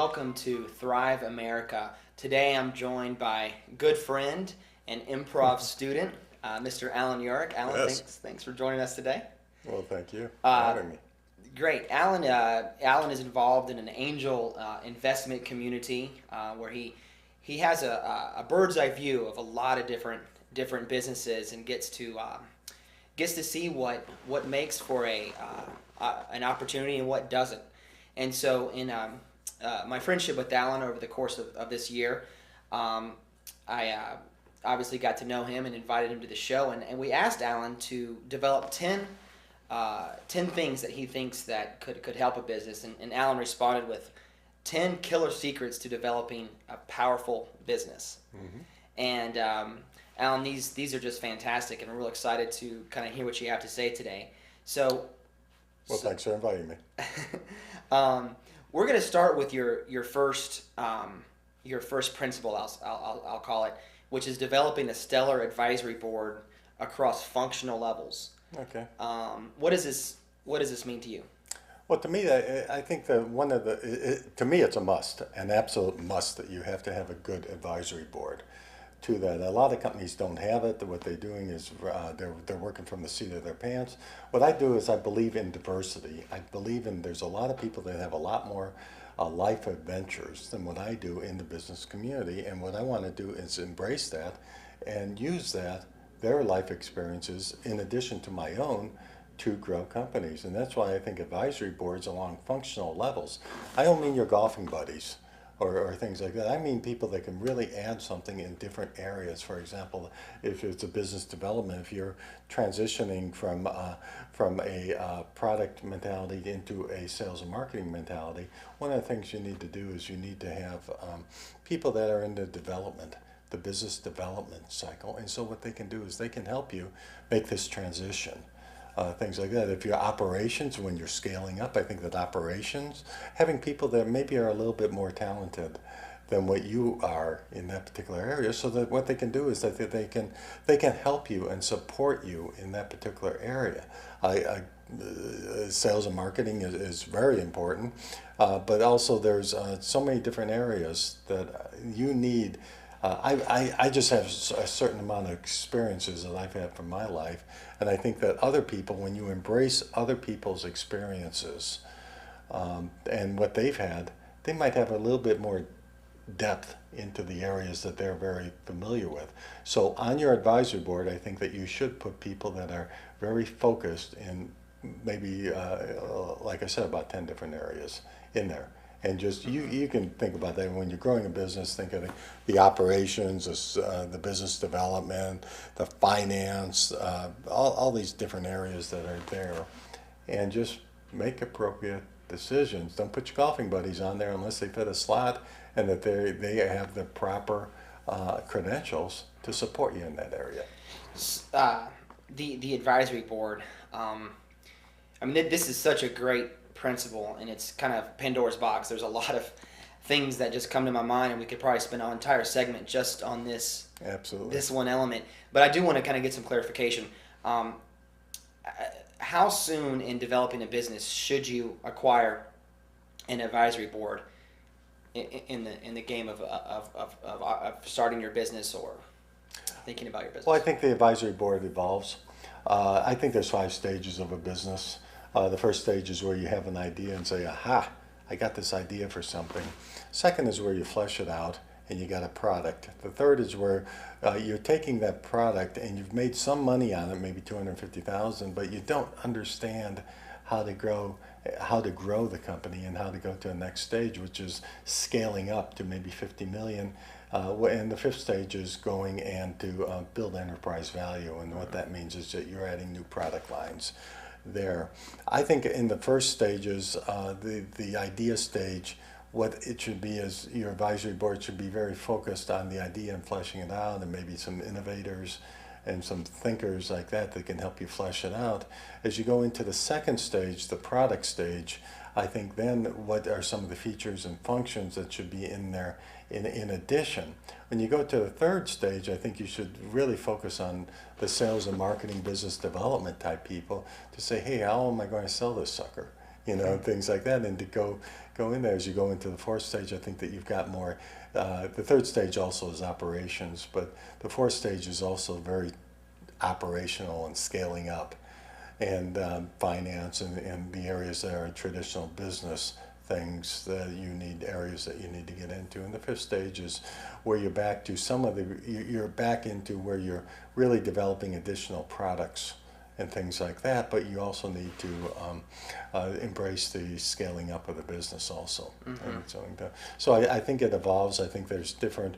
welcome to Thrive America. Today I'm joined by good friend and improv student, Mr. Allan Urech. Allan, Yes. thanks for joining us today. Well, thank you for having me. Great. Allan is involved in an angel investment community where he has a bird's eye view of a lot of different businesses and gets to see what makes for an opportunity and what doesn't. And so in my friendship with Allan over the course of this year, I obviously got to know him and invited him to the show, and we asked Allan to develop 10 things that he thinks that could help a business, and Allan responded with 10 killer secrets to developing a powerful business. Mm-hmm. And Allan, these are just fantastic, and I'm real excited to kind of hear what you have to say today. Thanks for inviting me. We're going to start with your first principle, I'll call it, which is developing a stellar advisory board across functional levels. Okay. What does this mean to you? Well, to me, I think that to me, it's a must, an absolute must, that you have to have a good advisory board. To that, a lot of companies don't have it. What they're doing is they're working from the seat of their pants. What I do is I believe in diversity. I believe there's a lot of people that have a lot more life adventures than what I do in the business community, and what I want to do is embrace that and use their life experiences in addition to my own to grow companies. And that's why I think advisory boards along functional levels. I don't mean your golfing buddies or things like that. I mean people that can really add something in different areas. For example, if it's a business development, if you're transitioning from a product mentality into a sales and marketing mentality, one of the things you need to do is you need to have people that are in the business development cycle. And so what they can do is they can help you make this transition. Things like that. If you're operations, when you're scaling up, I think that operations, having people that maybe are a little bit more talented than what you are in that particular area, so that what they can do is that they can help you and support you in that particular area. Sales and marketing is very important, but also there's so many different areas that you need. I just have a certain amount of experiences that I've had from my life, and I think that other people, when you embrace other people's experiences and what they've had, they might have a little bit more depth into the areas that they're very familiar with. So on your advisory board, I think that you should put people that are very focused in maybe, like I said, about 10 different areas in there. And just you can think about that when you're growing a business. Think of the operations, the business development, the finance, all these different areas that are there, and just make appropriate decisions. Don't put your golfing buddies on there unless they fit a slot and that they have the proper credentials to support you in that area. The advisory board. This is such a great principle, and it's kind of Pandora's box. There's a lot of things that just come to my mind, and we could probably spend an entire segment just on this. Absolutely. This one element. But I do want to kind of get some clarification. How soon in developing a business should you acquire an advisory board in the game of starting your business or thinking about your business? Well, I think the advisory board evolves. I think there's 5 stages of a business. The first stage is where you have an idea and say, aha, I got this idea for something. Second is where you flesh it out and you got a product. The third is where you're taking that product and you've made some money on it, maybe $250,000, but you don't understand how to grow the company and how to go to the next stage, which is scaling up to maybe 50 million. And the 5th stage is going and to build enterprise value. And what that means is that you're adding new product lines there. I think in the first stages, the idea stage, what it should be is your advisory board should be very focused on the idea and fleshing it out, and maybe some innovators and some thinkers like that can help you flesh it out. As you go into the second stage, the product stage, I think then what are some of the features and functions that should be in there in addition. When you go to the third stage, I think you should really focus on the sales and marketing business development type people to say, hey, how am I going to sell this sucker? and things like that, and to go in there. As you go into the fourth stage, I think that you've got more. The third stage also is operations, but the fourth stage is also very operational and scaling up, and finance and the areas that are traditional business things that areas that you need to get into. And the fifth stage is where you're back to you're back into where you're really developing additional products and things like that, but you also need to embrace the scaling up of the business also. And so I think it evolves. I think there's different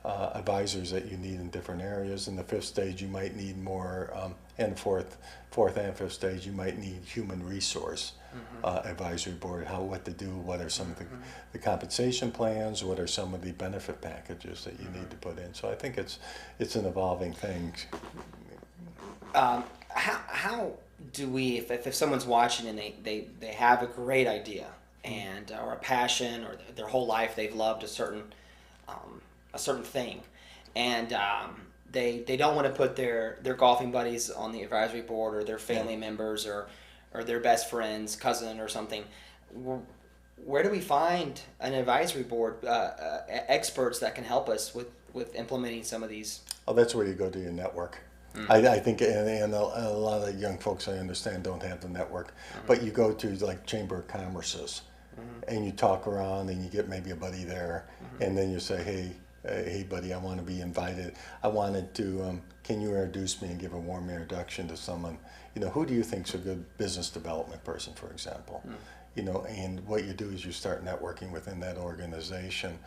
advisors that you need in different areas. In the fifth stage, you might need more, and fourth and fifth stage, you might need human resource advisory board, what to do, what are some of the compensation plans, what are some of the benefit packages that you need to put in. So I think it's an evolving thing. How do we, if someone's watching and they have a great idea and or a passion, or their whole life they've loved a certain thing, and they don't want to put their golfing buddies on the advisory board, or their family members, or their best friend's cousin or something, where do we find an advisory board, experts that can help us with implementing some of these? Oh, that's where you go to your network. I think, and a lot of young folks, I understand, don't have the network, but you go to like Chamber of Commerce's, and you talk around, and you get maybe a buddy there, and then you say, hey buddy, I want to be invited. I wanted to, can you introduce me and give a warm introduction to someone? Who do you think's a good business development person, for example? And what you do is you start networking within that organization.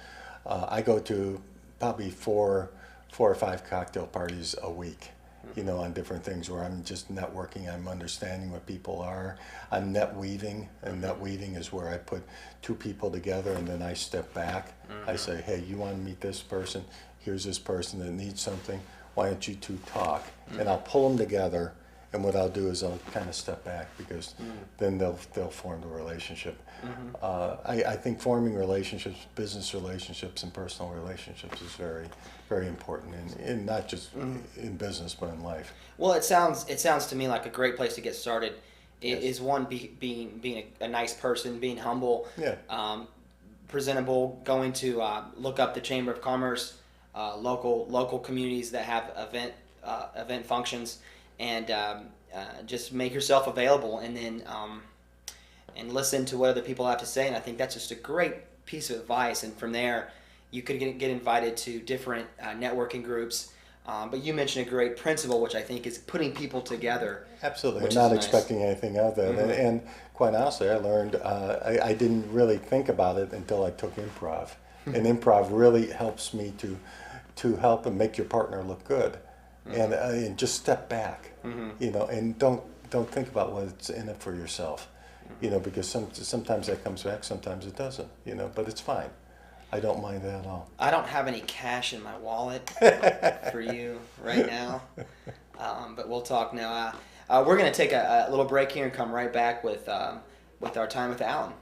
I go to probably four or five cocktail parties a week, on different things where I'm just networking. I'm understanding what people are. I'm net weaving, and net weaving is where I put two people together and then I step back. I say, hey, you want to meet this person? Here's this person that needs something. Why don't you two talk? And I'll pull them together, and what I'll do is I'll kind of step back, because then they'll form the relationship. I think forming relationships, business relationships and personal relationships, is very, very important, in not just in business but in life. Well, it sounds to me like a great place to get started. Is one, being a nice person, being humble, presentable, going to look up the Chamber of Commerce, local communities that have event functions, and just make yourself available, and then and listen to what other people have to say. And I think that's just a great piece of advice. And from there, you could get invited to different networking groups. But you mentioned a great principle, which I think is putting people together. Absolutely, I'm not expecting anything out of that. And quite honestly, I learned, I didn't really think about it until I took improv. And improv really helps me to help and make your partner look good. And just step back, and don't think about what's in it for yourself, because sometimes that comes back, sometimes it doesn't, but it's fine. I don't mind that at all. I don't have any cash in my wallet for you right now, but we'll talk now. We're going to take a little break here and come right back with our time with Allan.